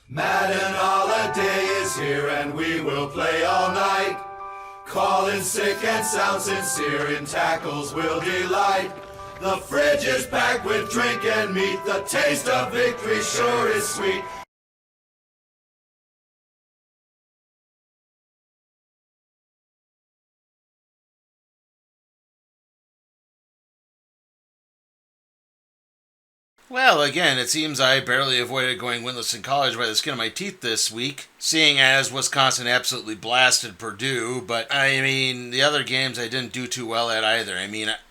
Madden holiday is here and we will play all night. Calling sick and sound sincere, in tackles will delight. The fridge is packed with drink and meat, the taste of victory sure is sweet. Well, again, it seems I barely avoided going winless in college by the skin of my teeth this week, seeing as Wisconsin absolutely blasted Purdue, but, the other games I didn't do too well at either.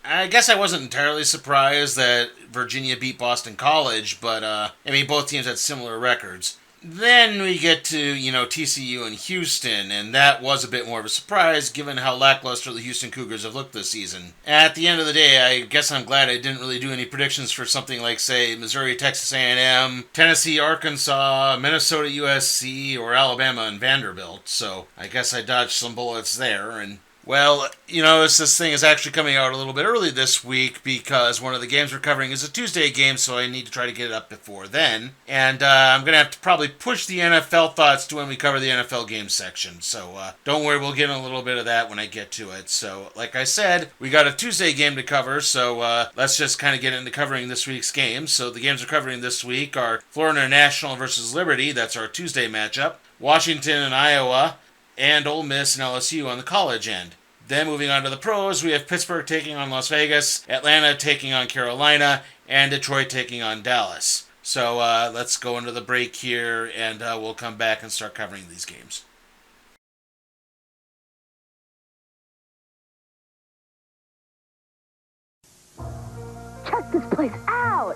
I guess I wasn't entirely surprised that Virginia beat Boston College, but, both teams had similar records. Then we get to, TCU and Houston, and that was a bit more of a surprise given how lackluster the Houston Cougars have looked this season. At the end of the day, I guess I'm glad I didn't really do any predictions for something like, say, Missouri, Texas A&M, Tennessee, Arkansas, Minnesota, USC, or Alabama and Vanderbilt, so I guess I dodged some bullets there, and well, this thing is actually coming out a little bit early this week because one of the games we're covering is a Tuesday game, so I need to try to get it up before then. And I'm going to have to probably push the NFL thoughts to when we cover the NFL game section. So don't worry, we'll get in a little bit of that when I get to it. So like I said, we got a Tuesday game to cover, so let's just kind of get into covering this week's games. So the games we're covering this week are Florida International versus Liberty. That's our Tuesday matchup. Washington and Iowa, and Ole Miss and LSU on the college end. Then moving on to the pros, we have Pittsburgh taking on Las Vegas, Atlanta taking on Carolina, and Detroit taking on Dallas. So let's go into the break here, and we'll come back and start covering these games. Check this place out!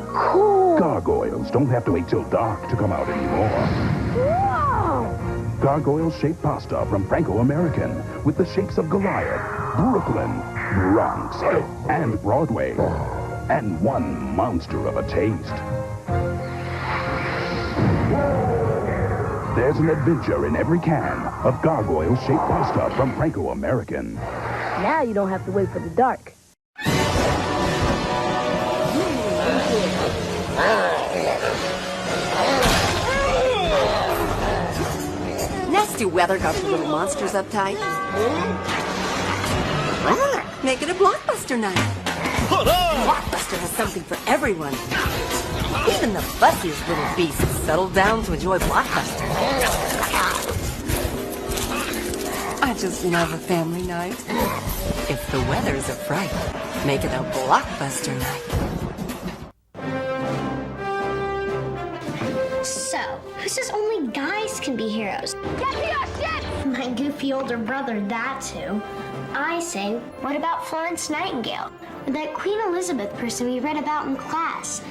Cool! Gargoyles don't have to wait till dark to come out anymore. Whoa! Gargoyle-shaped pasta from Franco-American with the shapes of Goliath, Brooklyn, Bronx, and Broadway. And one monster of a taste. There's an adventure in every can of Gargoyle-shaped pasta from Franco-American. Now you don't have to wait for the dark. Nasty weather got the little monsters uptight. Make it a blockbuster night. Blockbuster has something for everyone. Even the fussiest little beasts settle down to enjoy Blockbuster. I just love a family night. If the weather's a fright, make it a Blockbuster night. So, who says only guys can be heroes? Yes! My goofy older brother, that's who. I say, what about Florence Nightingale? Or that Queen Elizabeth person we read about in class?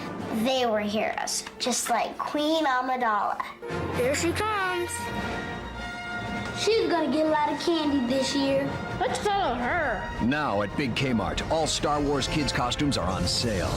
They were heroes, just like Queen Amidala. Here she comes. She's gonna get a lot of candy this year. Let's follow her. Now at Big Kmart, all Star Wars kids costumes are on sale.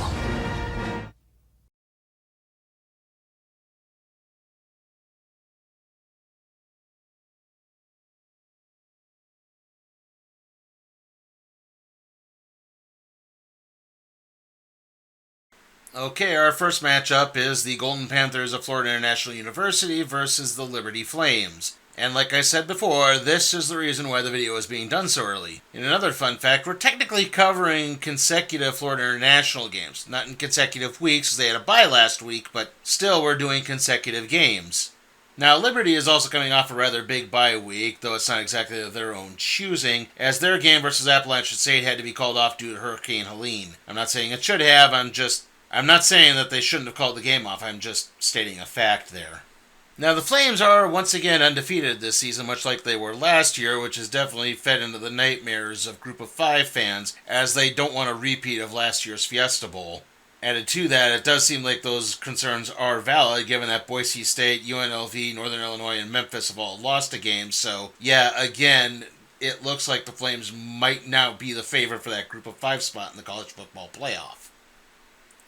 Okay, our first matchup is the Golden Panthers of Florida International University versus the Liberty Flames. And like I said before, this is the reason why the video is being done so early. In another fun fact, we're technically covering consecutive Florida International games. Not in consecutive weeks, because they had a bye last week, but still we're doing consecutive games. Now, Liberty is also coming off a rather big bye week, though it's not exactly of their own choosing, as their game versus Appalachian State had to be called off due to Hurricane Helene. I'm not saying it should have, I'm not saying that they shouldn't have called the game off, I'm just stating a fact there. Now, the Flames are once again undefeated this season, much like they were last year, which has definitely fed into the nightmares of Group of 5 fans, as they don't want a repeat of last year's Fiesta Bowl. Added to that, it does seem like those concerns are valid, given that Boise State, UNLV, Northern Illinois, and Memphis have all lost a game, so yeah, again, it looks like the Flames might now be the favorite for that Group of 5 spot in the college football playoff.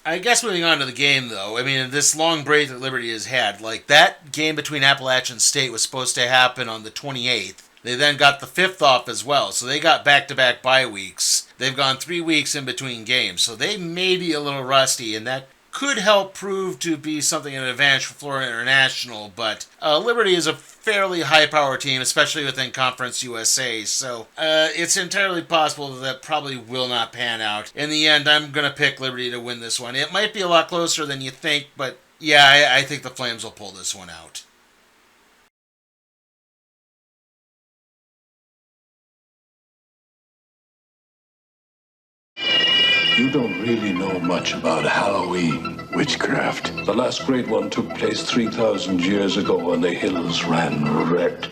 I guess moving on to the game, though, this long break that Liberty has had, that game between Appalachian State was supposed to happen on the 28th. They then got the 5th off as well, so they got back-to-back bye weeks. They've gone 3 weeks in between games, so they may be a little rusty, and that could help prove to be something of an advantage for Florida International, but Liberty is a fairly high-power team, especially within Conference USA, so it's entirely possible that probably will not pan out. In the end, I'm going to pick Liberty to win this one. It might be a lot closer than you think, but yeah, I think the Flames will pull this one out. You don't really know much about Halloween. Witchcraft. The last great one took place 3,000 years ago when the hills ran red.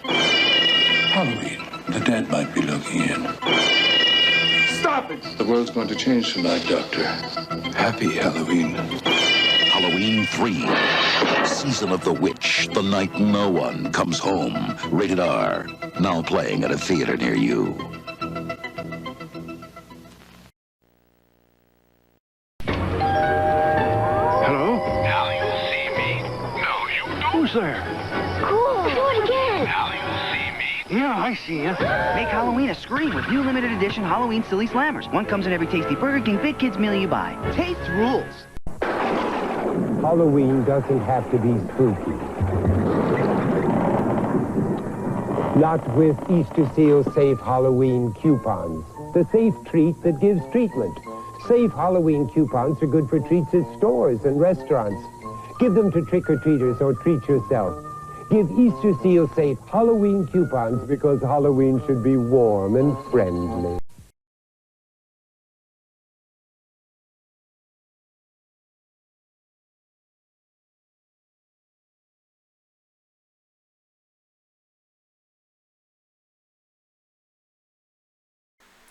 Halloween. The dead might be looking in. Stop it! The world's going to change tonight, Doctor. Happy Halloween. Halloween 3. Season of the Witch. The night no one comes home. Rated R. Now playing at a theater near you. Who's there? Cool. Do it again. Now you see me. Yeah, I see you. Make Halloween a scream with new limited edition Halloween Silly Slammers. One comes in every tasty Burger King Big Kids meal you buy. Taste rules. Halloween doesn't have to be spooky. Not with Easter Seal Safe Halloween coupons. The safe treat that gives treatment. Safe Halloween coupons are good for treats at stores and restaurants. Give them to trick-or-treaters or treat yourself. Give Easter Seal Safe Halloween coupons because Halloween should be warm and friendly.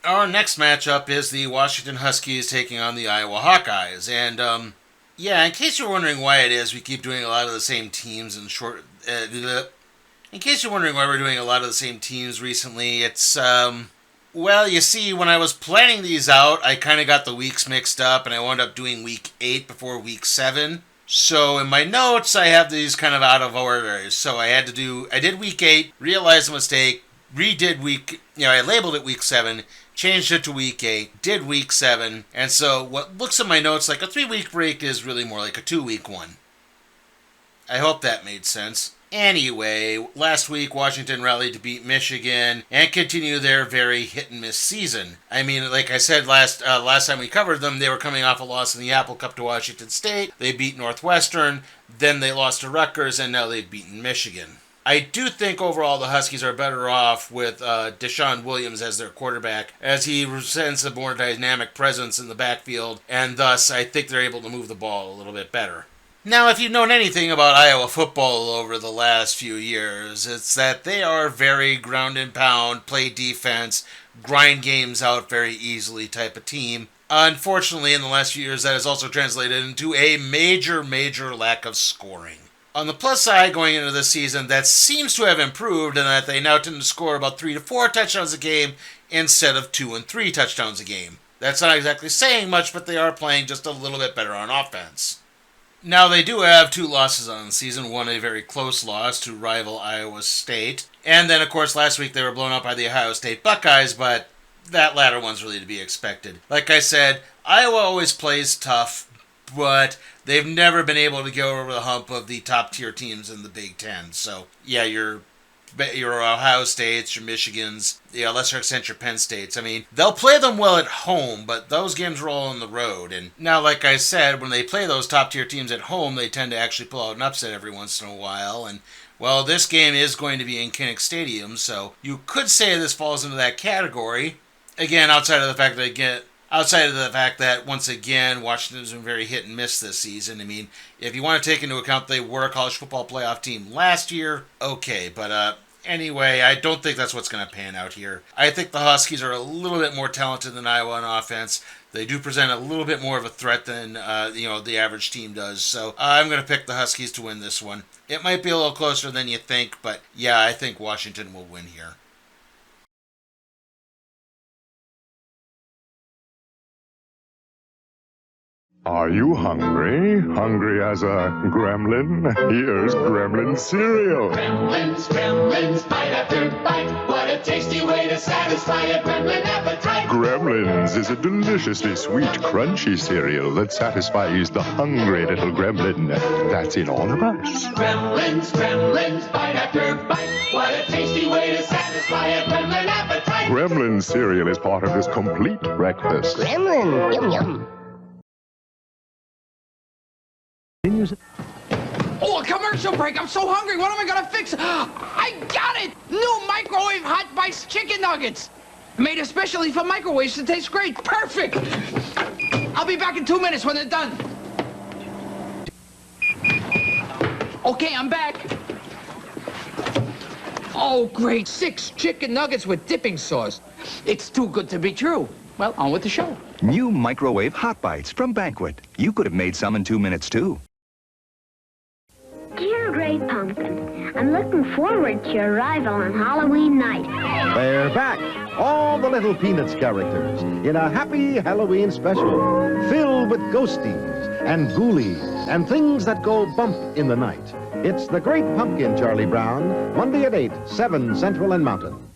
Our next matchup is the Washington Huskies taking on the Iowa Hawkeyes, and yeah, in case you're wondering why it is we keep doing a lot of the same teams in short... in case you're wondering why we're doing a lot of the same teams recently, it's, well, you see, when I was planning these out, I kind of got the weeks mixed up, and I wound up doing week 8 before week 7. So in my notes, I have these kind of out of order. So I did week 8, realized the mistake, I labeled it week 7, changed it to week 8, did week 7, and so what looks in my notes like a 3-week break is really more like a 2-week one. I hope that made sense. Anyway, last week Washington rallied to beat Michigan and continue their very hit-and-miss season. I mean, like I said last time we covered them, they were coming off a loss in the Apple Cup to Washington State, they beat Northwestern, then they lost to Rutgers, and now they've beaten Michigan. I do think overall the Huskies are better off with Deshaun Williams as their quarterback, as he presents a more dynamic presence in the backfield, and thus I think they're able to move the ball a little bit better. Now, if you've known anything about Iowa football over the last few years, it's that they are very ground and pound, play defense, grind games out very easily type of team. Unfortunately, in the last few years, that has also translated into a major lack of scoring. On the plus side, going into this season, that seems to have improved in that they now tend to score about 3 to 4 touchdowns a game instead of 2 and 3 touchdowns a game. That's not exactly saying much, but they are playing just a little bit better on offense. Now, they do have 2 losses on the season, one a very close loss to rival Iowa State, and then, of course, last week they were blown out by the Ohio State Buckeyes, but that latter one's really to be expected. Like I said, Iowa always plays tough, but they've never been able to go over the hump of the top-tier teams in the Big Ten. So, yeah, your Ohio States, your Michigans, lesser extent your Penn States. I mean, they'll play them well at home, but those games are all on the road. And now, like I said, when they play those top-tier teams at home, they tend to actually pull out an upset every once in a while. And, well, this game is going to be in Kinnick Stadium, so you could say this falls into that category. Again, outside of the fact that, once again, Washington's been very hit and miss this season. I mean, if you want to take into account they were a college football playoff team last year, okay. But anyway, I don't think that's what's going to pan out here. I think the Huskies are a little bit more talented than Iowa on offense. They do present a little bit more of a threat than the average team does. So I'm going to pick the Huskies to win this one. It might be a little closer than you think, but yeah, I think Washington will win here. Are you hungry? Hungry as a gremlin? Here's gremlin cereal. Gremlins, bite after bite. What a a tasty way to satisfy a gremlin appetite. Gremlins is a deliciously sweet, crunchy cereal that satisfies the hungry little gremlin that's in all of us. Gremlins, gremlins, bite after bite. What a tasty way to satisfy a gremlin appetite. Gremlin cereal is part of this complete breakfast. Gremlin, yum yum. Oh, a commercial break. I'm so hungry. What am I going to fix? I got it! New microwave hot bites chicken nuggets. Made especially for microwaves to taste great. Perfect! I'll be back in 2 minutes when they're done. Okay, I'm back. Oh, great. 6 chicken nuggets with dipping sauce. It's too good to be true. Well, on with the show. New microwave hot bites from Banquet. You could have made some in 2 minutes, too. Dear Great Pumpkin, I'm looking forward to your arrival on Halloween night. They're back, all the little Peanuts characters, in a happy Halloween special, filled with ghosties and ghoulies and things that go bump in the night. It's The Great Pumpkin, Charlie Brown, Monday at 8, 7 Central and Mountain.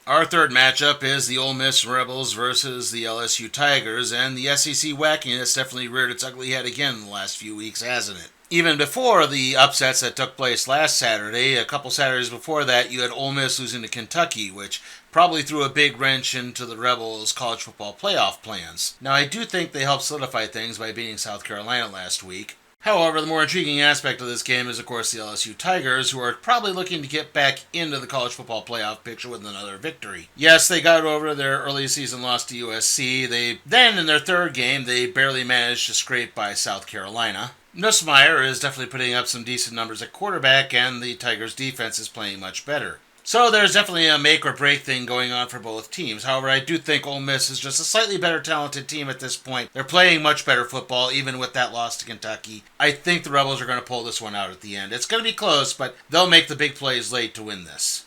Our third matchup is the Ole Miss Rebels versus the LSU Tigers, and the SEC wackiness definitely reared its ugly head again in the last few weeks, hasn't it? Even before the upsets that took place last Saturday, a couple Saturdays before that, you had Ole Miss losing to Kentucky, which probably threw a big wrench into the Rebels' college football playoff plans. Now, I do think they helped solidify things by beating South Carolina last week. However, the more intriguing aspect of this game is, of course, the LSU Tigers, who are probably looking to get back into the college football playoff picture with another victory. Yes, they got over their early season loss to USC. Then, in their third game, they barely managed to scrape by South Carolina. Nussmeier is definitely putting up some decent numbers at quarterback, and the Tigers' defense is playing much better. So there's definitely a make or break thing going on for both teams. However, I do think Ole Miss is just a slightly better talented team at this point. They're playing much better football, even with that loss to Kentucky. I think the Rebels are going to pull this one out at the end. It's going to be close, but they'll make the big plays late to win this.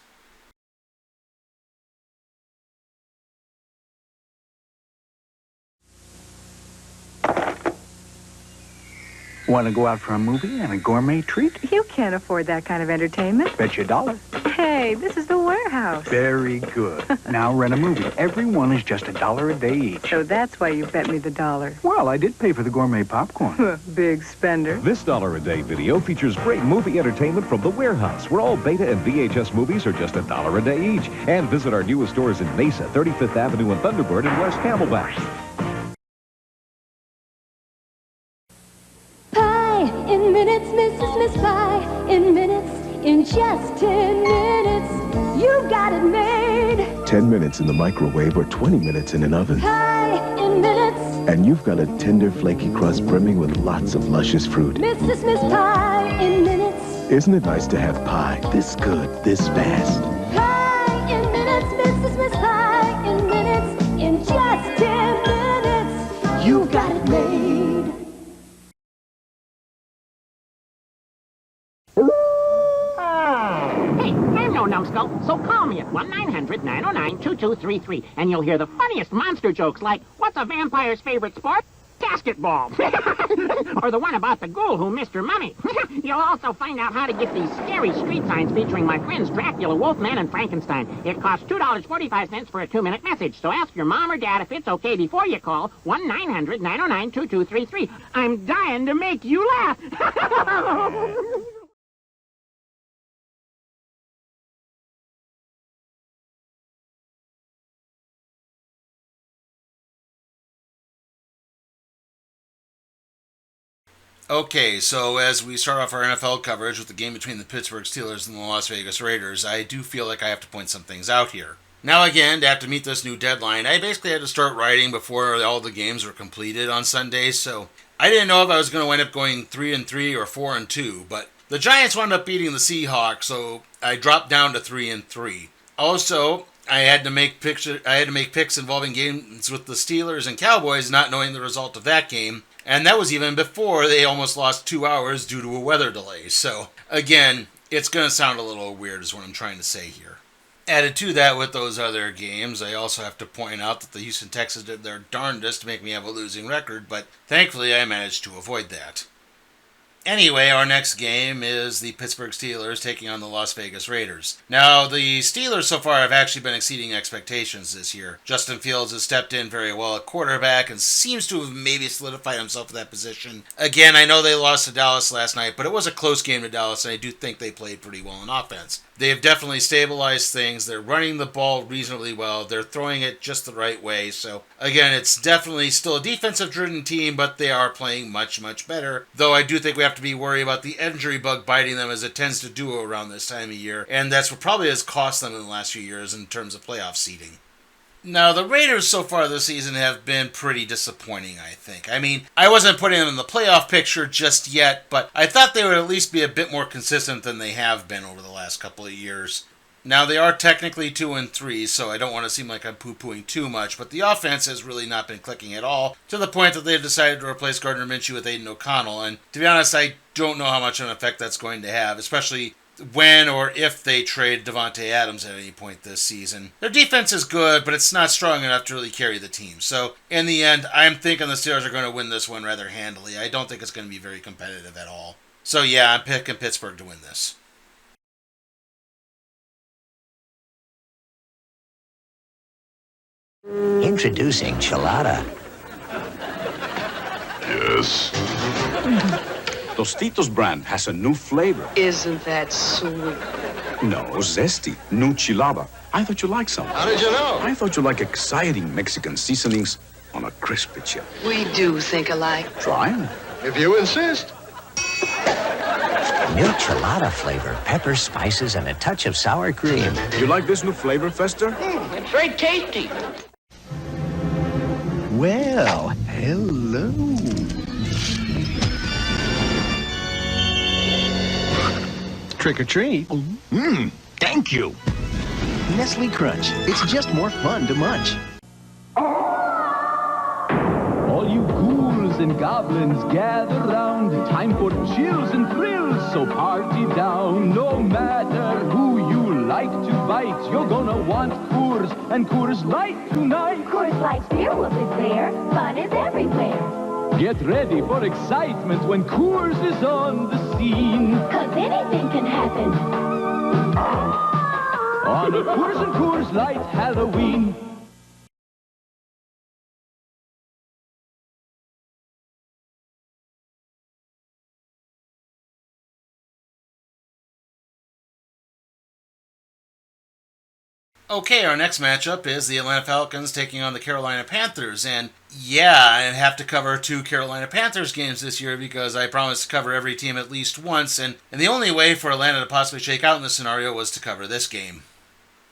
Want to go out for a movie and a gourmet treat? You can't afford that kind of entertainment. Bet you $1. Hey, this is the warehouse. Very good. Now rent a movie. Every one is just $1 a day each. So that's why you bet me the $1. Well, I did pay for the gourmet popcorn. Big spender. This $1-a-day video features great movie entertainment from the warehouse, where all Beta and VHS movies are just $1 a day each. And visit our newest stores in Mesa, 35th Avenue and Thunderbird, and West Camelback. In minutes, Mrs. Miss Pie. In minutes, in just 10 minutes, you got it made. 10 minutes in the microwave or 20 minutes in an oven. Pie in minutes. And you've got a tender, flaky crust brimming with lots of luscious fruit. Mrs. Miss Pie in minutes. Isn't it nice to have pie this good, this fast? Pie in minutes, Mrs. Miss Pie in minutes, in just 10 minutes, you got it made. Hey, I'm no numbskull, so call me at 1-900-909-2233, and you'll hear the funniest monster jokes like, what's a vampire's favorite sport? Basketball. Or the one about the ghoul who missed her mummy. You'll also find out how to get these scary street signs featuring my friends Dracula, Wolfman, and Frankenstein. It costs $2.45 for a 2-minute message, so ask your mom or dad if it's okay before you call 1-900-909-2233. I'm dying to make you laugh. Okay, so as we start off our NFL coverage with the game between the Pittsburgh Steelers and the Las Vegas Raiders, I do feel like I have to point some things out here. Now again, to have to meet this new deadline, I basically had to start writing before all the games were completed on Sunday, so I didn't know if I was going to wind up going 3-3 or 4-2, but the Giants wound up beating the Seahawks, so I dropped down to 3-3. Also, I had to make picks involving games with the Steelers and Cowboys, not knowing the result of that game. And that was even before they almost lost 2 hours due to a weather delay. So, again, it's going to sound a little weird is what I'm trying to say here. Added to that with those other games, I also have to point out that the Houston Texans did their darndest to make me have a losing record, but thankfully I managed to avoid that. Anyway, our next game is the Pittsburgh Steelers taking on the Las Vegas Raiders. Now, the Steelers so far have actually been exceeding expectations this year. Justin Fields has stepped in very well at quarterback and seems to have maybe solidified himself in that position. Again, I know they lost to Dallas last night, but it was a close game to Dallas, and I do think they played pretty well in offense. They have definitely stabilized things. They're running the ball reasonably well. They're throwing it just the right way. So, again, it's definitely still a defensive-driven team, but they are playing much, much better. Though I do think we have to be worried about the injury bug biting them as it tends to do around this time of year. And that's what probably has cost them in the last few years in terms of playoff seeding. Now, the Raiders so far this season have been pretty disappointing, I think. I mean, I wasn't putting them in the playoff picture just yet, but I thought they would at least be a bit more consistent than they have been over the last couple of years. Now, they are technically 2-3, so I don't want to seem like I'm poo-pooing too much, but the offense has really not been clicking at all, to the point that they've decided to replace Gardner Minshew with Aiden O'Connell, and to be honest, I don't know how much of an effect that's going to have, especially when or if they trade Devontae Adams at any point this season. Their defense is good, but it's not strong enough to really carry the team. So, in the end, I'm thinking the Steelers are going to win this one rather handily. I don't think it's going to be very competitive at all. So, yeah, I'm picking Pittsburgh to win this. Introducing Chelada. Yes. Tostitos brand has a new flavor. Isn't that sweet? No, zesty. New chilaba. I thought you liked some. How did you know? I thought you like exciting Mexican seasonings on a crispy chip. We do think alike. Try 'em. If you insist. New Chelada flavor, pepper, spices, and a touch of sour cream. You like this new flavor, Fester? It's very tasty. Well, hello. Trick or treat. Thank you. Nestle Crunch. It's just more fun to munch. All you ghouls and goblins gather round. Time for chills and thrills, so party down. No matter who you like to bite, you're gonna want Coors and Coors Light tonight. Coors Light beer will be there. Fun is everywhere. Get ready for excitement when Coors is on the scene. 'Cause anything can happen. On a Coors and Coors Light Halloween. Okay, our next matchup is the Atlanta Falcons taking on the Carolina Panthers, and yeah, I have to cover 2 Carolina Panthers games this year because I promised to cover every team at least once, and the only way for Atlanta to possibly shake out in this scenario was to cover this game.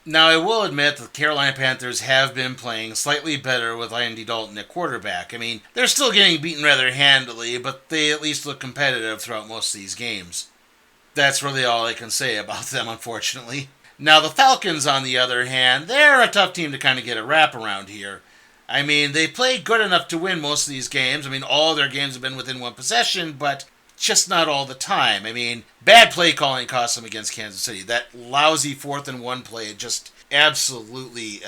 Now, I will admit that the Carolina Panthers have been playing slightly better with Andy Dalton at quarterback. I mean, they're still getting beaten rather handily, but they at least look competitive throughout most of these games. That's really all I can say about them, unfortunately. Now, the Falcons, on the other hand, they're a tough team to kind of get a wrap around here. I mean, they play good enough to win most of these games. I mean, all their games have been within one possession, but just not all the time. I mean, bad play calling cost them against Kansas City. That lousy 4th and 1 play just absolutely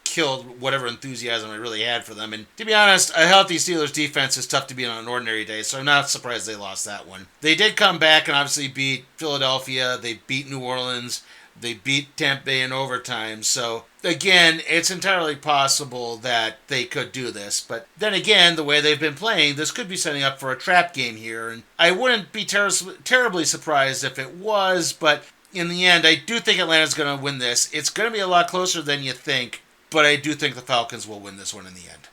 killed whatever enthusiasm I really had for them. And to be honest, a healthy Steelers defense is tough to beat on an ordinary day, so I'm not surprised they lost that one. They did come back and obviously beat Philadelphia. They beat New Orleans. They beat Tampa Bay in overtime. So, again, it's entirely possible that they could do this. But then again, the way they've been playing, this could be setting up for a trap game here. And I wouldn't be terribly surprised if it was, but in the end, I do think Atlanta's going to win this. It's going to be a lot closer than you think, but I do think the Falcons will win this one in the end.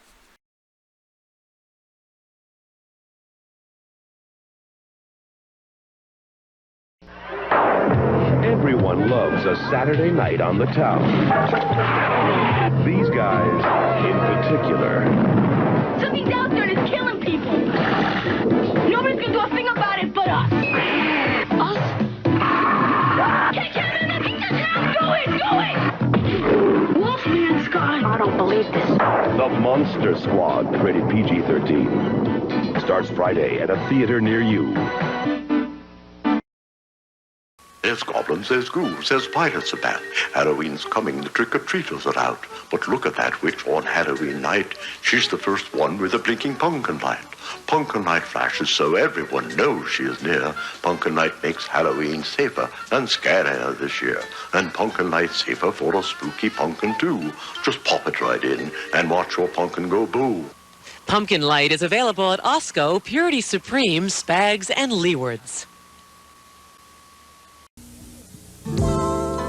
Everyone loves a Saturday night on the town. These guys in particular. Something's out there and it's killing people. Nobody's gonna do a thing about it but us. Us? Catch him in the town! Do it! Wolfman Scott! I don't believe this. The Monster Squad, rated PG-13. Starts Friday at a theater near you. There's goblins, there's ghouls, there's pirates about. Halloween's coming, the trick-or-treaters are out. But look at that witch on Halloween night. She's the first one with a blinking pumpkin light. Pumpkin light flashes so everyone knows she is near. Pumpkin light makes Halloween safer and scarier this year. And pumpkin light safer for a spooky pumpkin too. Just pop it right in and watch your pumpkin go boo. Pumpkin Light is available at Osco, Purity Supreme, Spags, and Leewards.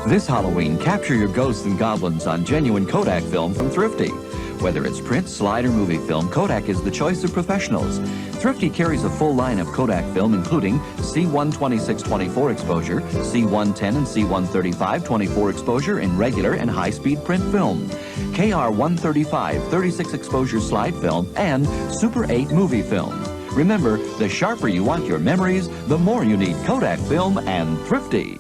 This Halloween, capture your ghosts and goblins on genuine Kodak film from Thrifty. Whether it's print, slide, or movie film, Kodak is the choice of professionals. Thrifty carries a full line of Kodak film, including C126-24 exposure, C110 and C135 24 exposure in regular and high-speed print film, KR135 36 exposure slide film, and Super 8 movie film. Remember, the sharper you want your memories, the more you need Kodak film and Thrifty.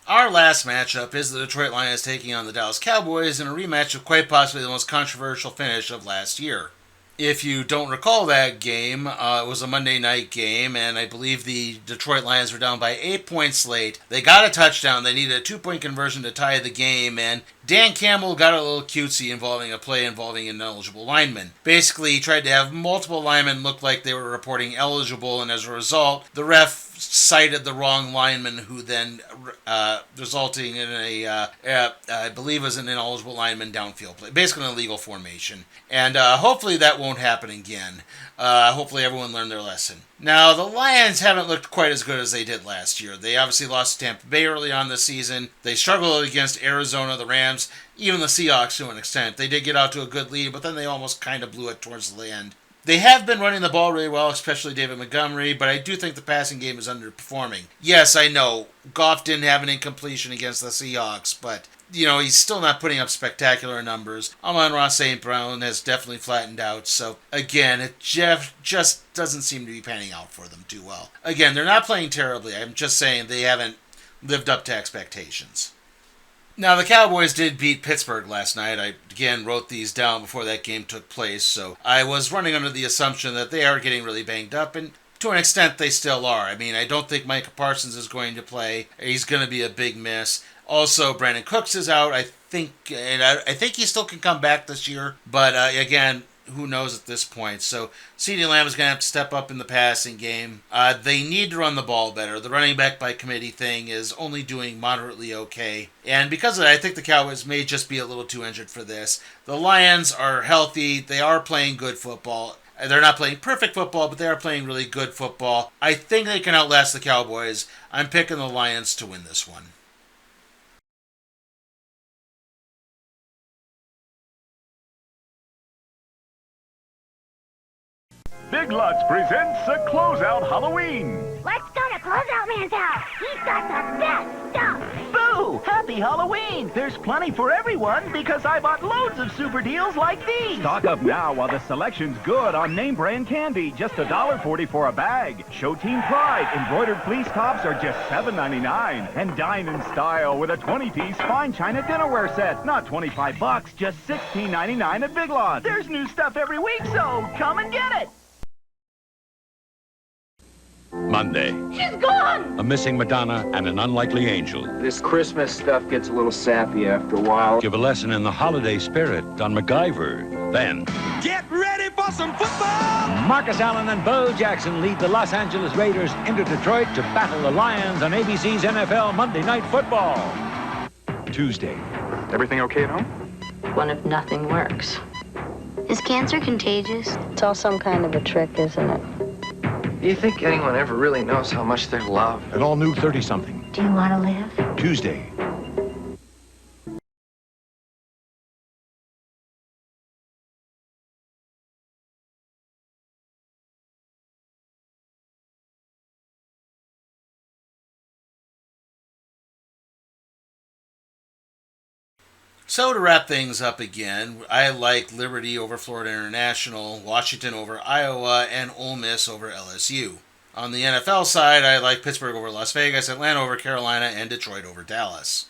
Our last matchup is the Detroit Lions taking on the Dallas Cowboys in a rematch of quite possibly the most controversial finish of last year. If you don't recall that game, it was a Monday night game, and I believe the Detroit Lions were down by 8 points late. They got a touchdown. They needed a 2-point conversion to tie the game, and Dan Campbell got a little cutesy involving a play involving an ineligible lineman. Basically, he tried to have multiple linemen look like they were reporting eligible, and as a result, the ref cited the wrong lineman, who then resulting in I believe was an ineligible lineman downfield play, basically an illegal formation. And hopefully that won't happen again. Hopefully everyone learned their lesson. Now, the Lions haven't looked quite as good as they did last year. They obviously lost to Tampa Bay early on this season. They struggled against Arizona, the Rams, even the Seahawks to an extent. They did get out to a good lead, but then they almost kind of blew it towards the end. They have been running the ball really well, especially David Montgomery, but I do think the passing game is underperforming. Yes, I know, Goff didn't have an incompletion against the Seahawks, but, he's still not putting up spectacular numbers. Amon-Ra St. Brown has definitely flattened out, so, again, it just doesn't seem to be panning out for them too well. Again, they're not playing terribly. I'm just saying they haven't lived up to expectations. Now, the Cowboys did beat Pittsburgh last night. I, again, wrote these down before that game took place, so I was running under the assumption that they are getting really banged up, and to an extent, they still are. I mean, I don't think Micah Parsons is going to play. He's going to be a big miss. Also, Brandon Cooks is out. I think he still can come back this year, but again, who knows at this point. So CeeDee Lamb is going to have to step up in the passing game. They need to run the ball better. The running back by committee thing is only doing moderately okay. And because of that, I think the Cowboys may just be a little too injured for this. The Lions are healthy. They are playing good football. They're not playing perfect football, but they are playing really good football. I think they can outlast the Cowboys. I'm picking the Lions to win this one. Big Lots presents a closeout Halloween. Let's go to Closeout Man's house. He's got the best stuff. Boo! Happy Halloween! There's plenty for everyone because I bought loads of super deals like these. Stock up now while the selection's good on name brand candy. Just $1.40 for a bag. Show Team Pride embroidered fleece tops are just $7.99. And dine in style with a 20-piece fine china dinnerware set. Not $25, just $16.99 at Big Lots. There's new stuff every week, so come and get it. Monday. She's gone! A missing Madonna and an unlikely angel. This Christmas stuff gets a little sappy after a while. Give a lesson in the holiday spirit on MacGyver. Then, get ready for some football! Marcus Allen and Bo Jackson lead the Los Angeles Raiders into Detroit to battle the Lions on ABC's NFL Monday Night Football. Tuesday. Everything okay at home? What if nothing works? Is cancer contagious? It's all some kind of a trick, isn't it? Do you think anyone ever really knows how much they're loved? An all-new 30-something. Do you want to live? Tuesday. So to wrap things up again, I like Liberty over Florida International, Washington over Iowa, and Ole Miss over LSU. On the NFL side, I like Pittsburgh over Las Vegas, Atlanta over Carolina, and Detroit over Dallas.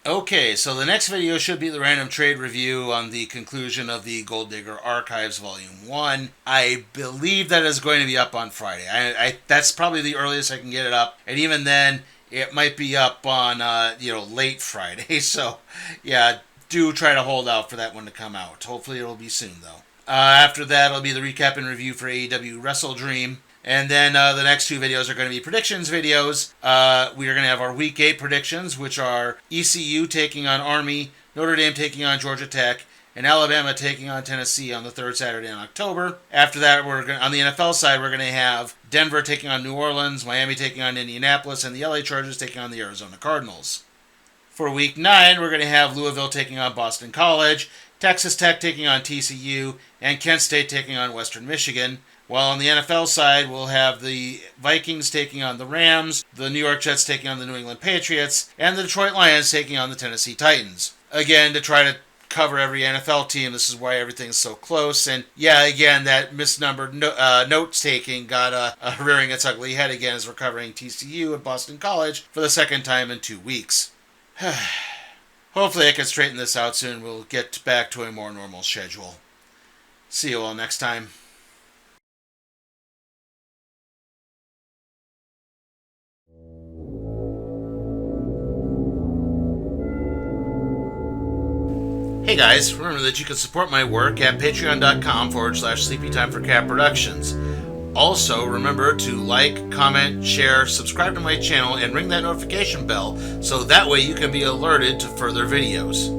Okay, so the next video should be the random trade review on the conclusion of the Gold Digger Archives Volume 1. I believe that is going to be up on Friday. That's probably the earliest I can get it up, and even then, it might be up on, late Friday. So, yeah, do try to hold out for that one to come out. Hopefully it'll be soon, though. After that, it'll be the recap and review for AEW Wrestle Dream. And then the next two videos are going to be predictions videos. We are going to have our Week 8 predictions, which are ECU taking on Army, Notre Dame taking on Georgia Tech, and Alabama taking on Tennessee on the third Saturday in October. After that, on the NFL side, we're going to have Denver taking on New Orleans, Miami taking on Indianapolis, and the LA Chargers taking on the Arizona Cardinals. For Week 9, we're going to have Louisville taking on Boston College, Texas Tech taking on TCU, and Kent State taking on Western Michigan. While on the NFL side, we'll have the Vikings taking on the Rams, the New York Jets taking on the New England Patriots, and the Detroit Lions taking on the Tennessee Titans. Again, to try to cover every NFL team, this is why everything's so close. And yeah, again, that misnumbered notes-taking got rearing its ugly head again as we're covering TCU and Boston College for the second time in 2 weeks. Hopefully I can straighten this out soon. We'll get back to a more normal schedule. See you all next time. Hey guys, remember that you can support my work at patreon.com/sleepytimeforcat productions. Also, remember to like, comment, share, subscribe to my channel, and ring that notification bell so that way you can be alerted to further videos.